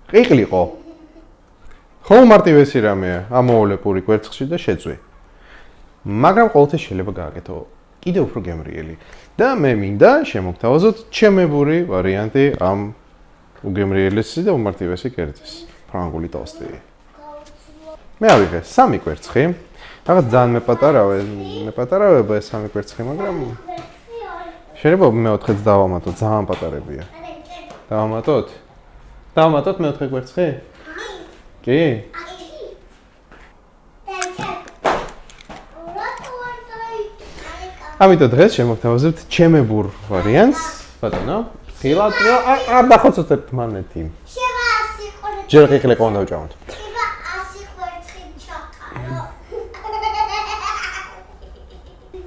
ყიყლიყო. ხო მარტივესი რამეა, ამოვლე პური კვერცხში და შეწვი. მაგრამ ყოველთვის შეიძლება გააკეთო კიდევ უფრო გემრიელი. და მე მინდა შემოგთავაზოთ ჩემებური ვარიანტი ამ უგემრიელესი და უმარტივესი კერძის. ფრანგული ტოსტი. მე ავიღე 3 კვერცხი. რაღაც ძალიან მეპატარავება ეს 3 კვერცხი, მაგრამ შეიძლება მე-4-ს დავამატოთ, ძალიან პატარებია. დავამატოთ? დავამატოთ მე-4 კვერცხი? კი? ამიტომ დღეს შემოგთავაზებთ ჩემებურ ვარიანტს, ბატონო. ხილად არ დახოცოთ ერთმანეთი. ჯერ ყიყლიყო უნდა ვჭამოთ.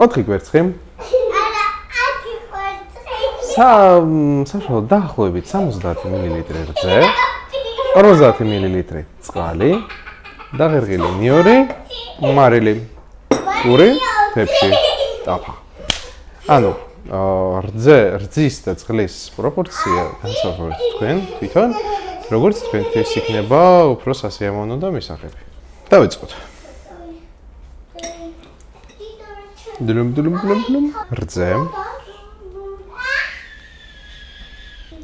4 კვერცხი. საშუალო დაახლოებით 70 მილილიტრი რძე, 50 მილილიტრი წყალი, დაღერღილი ნიორი, მარილი, პური, თეფში, ტაფა. ანუ რძის და წყლის პროპორცია განსაზღვრეთ თქვენ თვითონ, როგორც თქვენთვის იქნება უფრო სასიამოვნო და მისაღები. დავიწყოთ. დლუმ. რძე.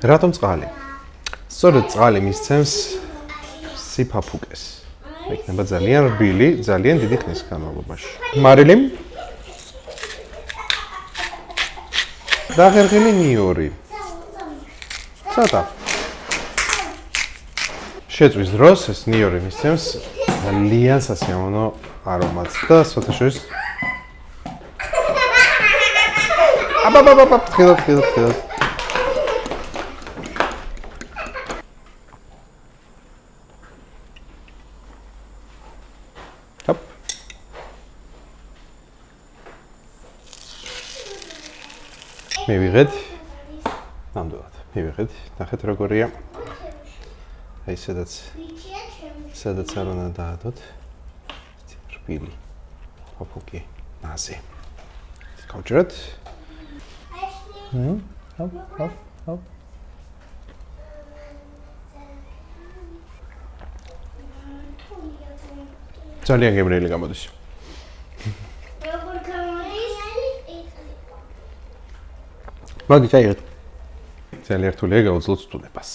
რატომ წყალი? სწორედ წყალი მისცემს სიფაფუკეს. იქნება ძალიან რბილი, ძალიან დიდი ხნის განმავლობაში. მარილი. დაღერღილი ნიორი. ცოტა. შეწვის დროს ეს ნიორი მისცემს ძალიან სასიამოვნო არომატს და ცოტა შორის ხილად. Hop. მივიღეთ. ნამდვილად. მივიღეთ. ნახეთ როგორია. აი სადაც არ უნდა დაადოთ. რბილი. ფაფუკი. ნაზი. გავჭრათ. Hop. ძალიან გემრიელი გამოდის. მაგით აიღეთ. ძალიან რთულია გაუძლოთ სტუდებას.